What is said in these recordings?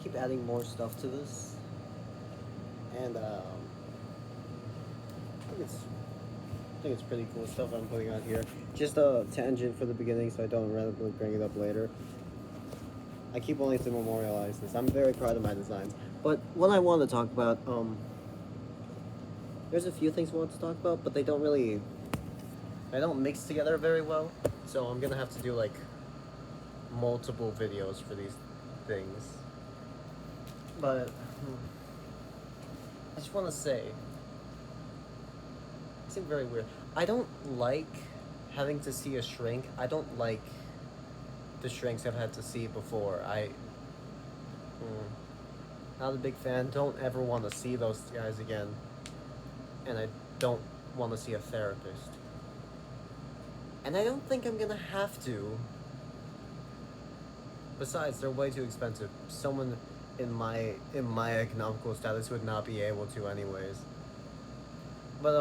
keep adding more stuff to this, and I think it's pretty cool stuff I'm putting on here. Just a tangent for the beginning, so I don't randomly bring it up later. I keep wanting to memorialize this. I'm very proud of my designs. But what I want to talk about, there's a few things I want to talk about, but they don't mix together very well. So I'm gonna have to do like multiple videos for these things. But I just want to say, it seemed very weird. I don't like having to see a shrink. I don't like the shrinks I've had to see before. Not a big fan. Don't ever want to see those guys again. And I don't want to see a therapist. And I don't think I'm gonna have to. Besides, they're way too expensive. Someone in my economical status would not be able to anyways. But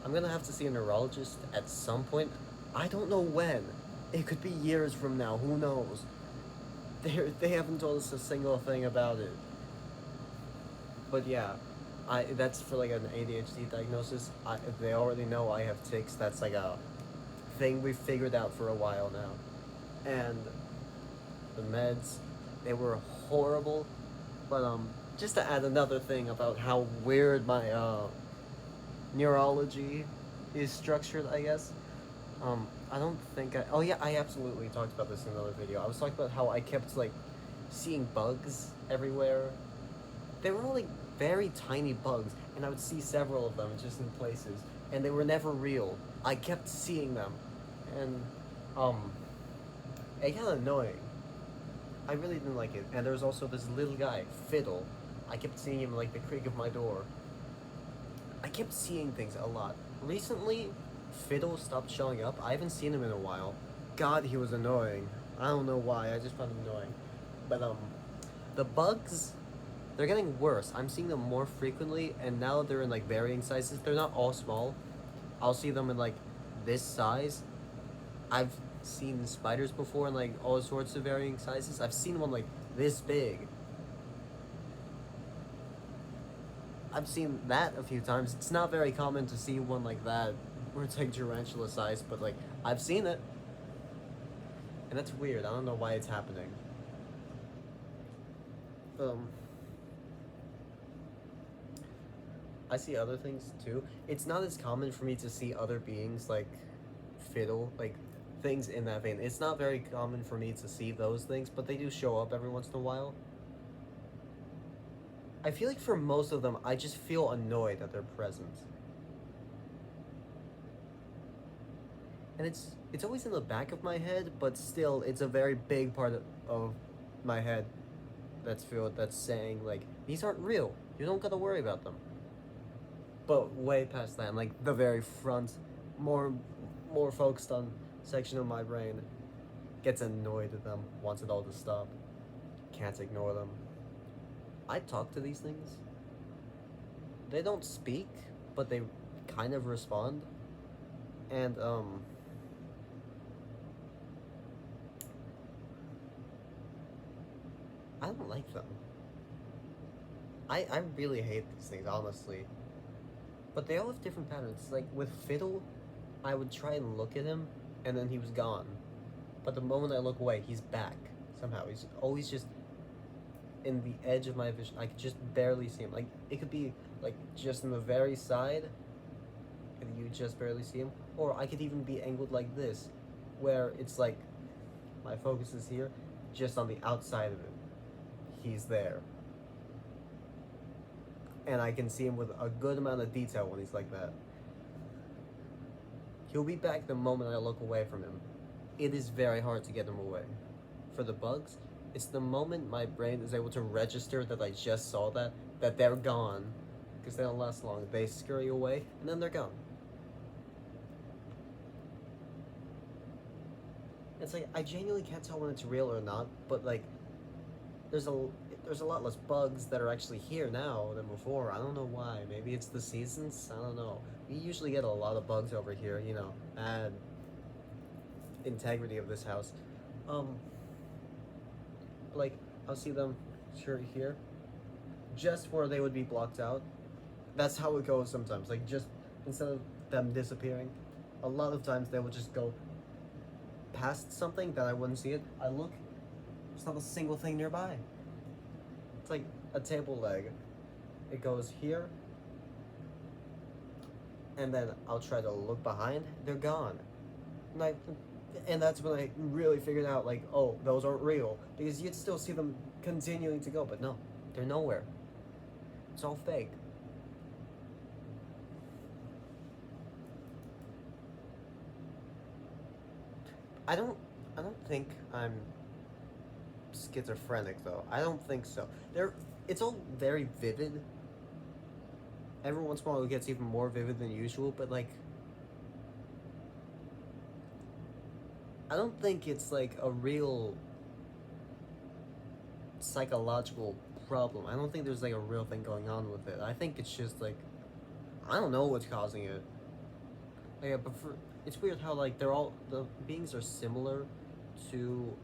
I'm gonna have to see a neurologist at some point. I don't know when. It could be years from now. Who knows? They haven't told us a single thing about it. But yeah, that's for like an ADHD diagnosis. They already know I have tics. That's like a thing we've figured out for a while now. And the meds, they were horrible. But just to add another thing about how weird my neurology is structured, I guess. I don't think oh yeah, I absolutely talked about this in another video. I was talking about how I kept like seeing bugs everywhere. They were all like very tiny bugs, and I would see several of them just in places, and they were never real. I kept seeing them, and it got annoying. I really didn't like it. And there was also this little guy, Fiddle. I kept seeing him like the creak of my door. I kept seeing things a lot. Recently, Fiddle stopped showing up. I haven't seen him in a while. God, he was annoying. I don't know why. I just found him annoying. But the bugs, they're getting worse. I'm seeing them more frequently, and now they're in like varying sizes. They're not all small. I'll see them in like this size. I've seen spiders before in like all sorts of varying sizes. I've seen one like this big. I've seen that a few times. It's not very common to see one like that where it's like tarantula size, but like I've seen it. And that's weird. I don't know why it's happening. I see other things too. It's not as common for me to see other beings like Fiddle, like things in that vein. It's not very common for me to see those things, but they do show up every once in a while. I feel like for most of them, I just feel annoyed at their presence. And it's always in the back of my head, but still, it's a very big part of my head that's saying, like, these aren't real. You don't gotta worry about them. But way past that, like, the very front, more focused on section of my brain gets annoyed at them, wants it all to stop. Can't ignore them. I talk to these things. They don't speak, but they kind of respond. And I don't like them. I really hate these things, honestly. But they all have different patterns. Like with Fiddle, I would try and look at him, and then he was gone. But the moment I look away, he's back. Somehow. He's always just in the edge of my vision. I could just barely see him. Like, it could be, like, just in the very side, and you just barely see him. Or I could even be angled like this, where it's like, my focus is here, just on the outside of it. He's there. And I can see him with a good amount of detail when he's like that. He'll be back the moment I look away from him. It is very hard to get him away. For the bugs, it's the moment my brain is able to register that I just saw that they're gone. Because they don't last long. They scurry away, and then they're gone. It's like, I genuinely can't tell when it's real or not, but like, there's a lot less bugs that are actually here now than before. I don't know why. Maybe it's the seasons? I don't know. We usually get a lot of bugs over here, you know, and integrity of this house. Like, I'll see them here, just where they would be blocked out. That's how it goes sometimes. Like, just instead of them disappearing, a lot of times they will just go past something that I wouldn't see it. I look, there's not a single thing nearby. It's like a table leg. It goes here, and then I'll try to look behind. They're gone, and that's when I really figured out, like, oh, those aren't real, because you'd still see them continuing to go, but no, they're nowhere. It's all fake. I don't think I'm schizophrenic though. I don't think so. It's all very vivid. Every once in a while it gets even more vivid than usual, but like, I don't think it's like a real psychological problem. I don't think there's like a real thing going on with it. I think it's just like, I don't know what's causing it. Yeah, but it's weird how like the beings are similar to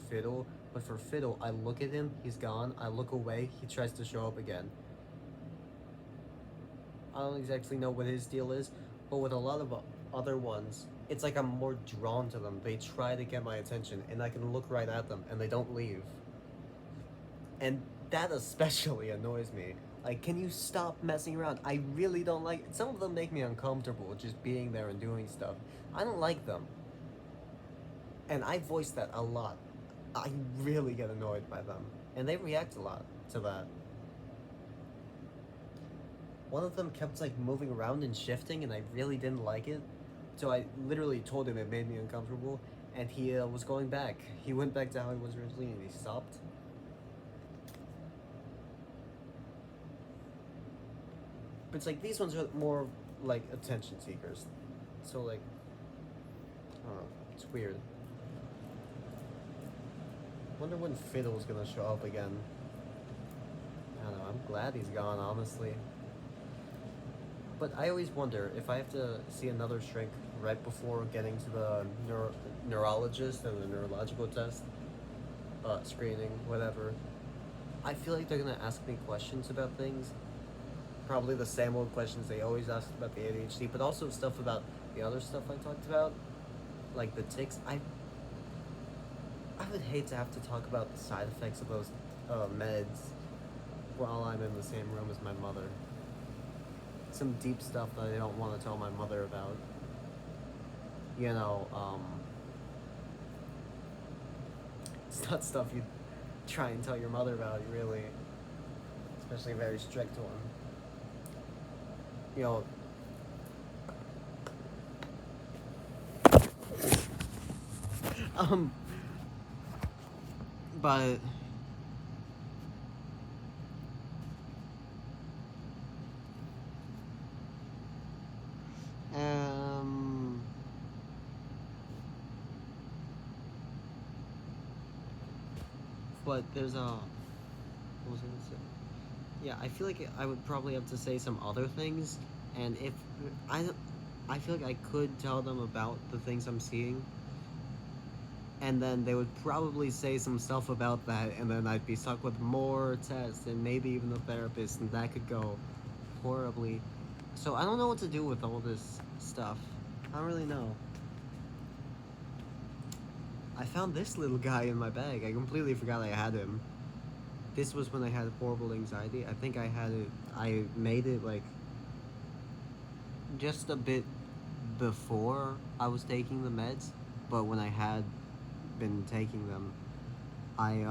Fiddle, but for Fiddle, I look at him, he's gone. I look away, he tries to show up again. I don't exactly know what his deal is, but with a lot of other ones, it's like I'm more drawn to them. They try to get my attention, and I can look right at them, and they don't leave. And that especially annoys me. Like, can you stop messing around? I really don't like it. Some of them make me uncomfortable just being there and doing stuff. I don't like them. And I voice that a lot. I really get annoyed by them. And they react a lot to that. One of them kept like moving around and shifting, and I really didn't like it. So I literally told him it made me uncomfortable, and he was going back. He went back to how he was originally, and he stopped. But it's like these ones are more like attention seekers. So like, I don't know, it's weird. Wonder when Fiddle's gonna show up again. I don't know, I'm glad he's gone, honestly. But I always wonder if I have to see another shrink right before getting to the neurologist and the neurological test, screening, whatever. I feel like they're gonna ask me questions about things. Probably the same old questions they always ask about the ADHD, but also stuff about the other stuff I talked about, like the tics. I would hate to have to talk about the side effects of those meds while I'm in the same room as my mother. Some deep stuff that I don't want to tell my mother about. You know, it's not stuff you try and tell your mother about, really. Especially a very strict one. You know, but but there's a, what was I gonna say? Yeah, I feel like I would probably have to say some other things, and if I feel like I could tell them about the things I'm seeing, and then they would probably say some stuff about that, and then I'd be stuck with more tests and maybe even a therapist, and that could go horribly. So I don't know what to do with all this stuff. I don't really know. I found this little guy in my bag. I completely forgot I had him. This was when I had horrible anxiety. I think I had it, I made it like just a bit before I was taking the meds, but when I had been taking them, I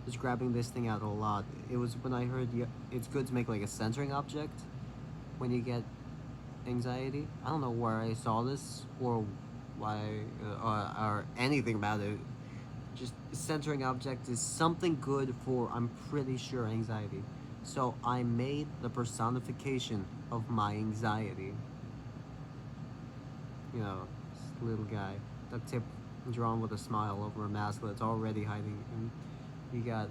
was grabbing this thing out a lot. It was when I heard it's good to make like a centering object when you get anxiety. I don't know where I saw this or why or anything about it. Just centering object is something good for, I'm pretty sure, anxiety. So I made the personification of my anxiety. You know, this little guy, duct tape drawn with a smile over a mask that's already hiding him. You got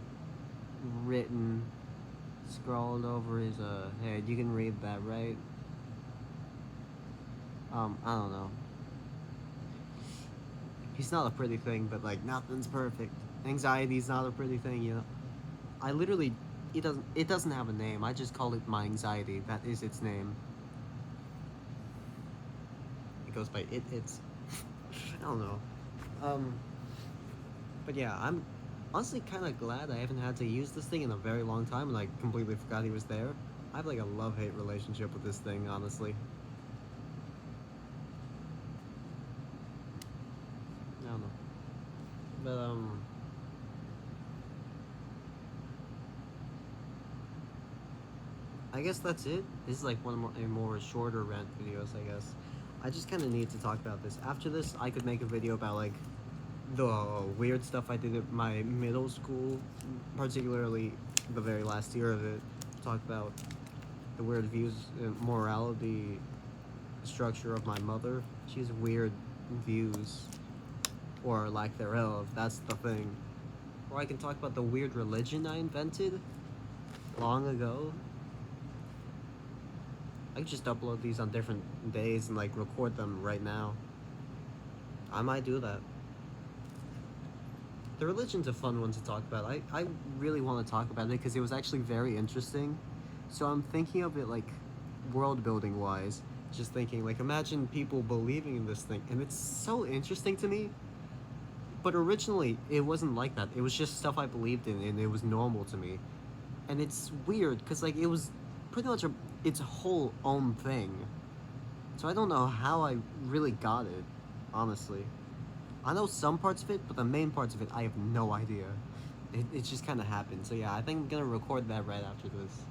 written, scrawled over his head. You can read that, right? I don't know. he's not a pretty thing, but like nothing's perfect. Anxiety's not a pretty thing, you know. I literally, it doesn't have a name. I just call it my anxiety. That is its name. It goes by it's. I don't know. Um, but yeah, I'm honestly kind of glad I haven't had to use this thing in a very long time, and I completely forgot he was there. I have like a love-hate relationship with this thing, honestly. I don't know. But I guess that's it. This is like one of a more shorter rant videos, I guess. I just kind of need to talk about this. After this, I could make a video about like the weird stuff I did at my middle school, particularly the very last year of it. Talk about the weird views and morality structure of my mother. She has weird views, or lack thereof. That's the thing. Or I can talk about the weird religion I invented long ago. I could just upload these on different days and like record them right now. I might do that. The religion's a fun one to talk about. I really want to talk about it because it was actually very interesting. So I'm thinking of it like world building wise. Just thinking like imagine people believing in this thing, and it's so interesting to me. But originally it wasn't like that. It was just stuff I believed in and it was normal to me. And it's weird because like it was pretty much its whole own thing. So I don't know how I really got it, honestly. I know some parts of it, but the main parts of it, I have no idea. It just kind of happened. So yeah, I think I'm gonna record that right after this.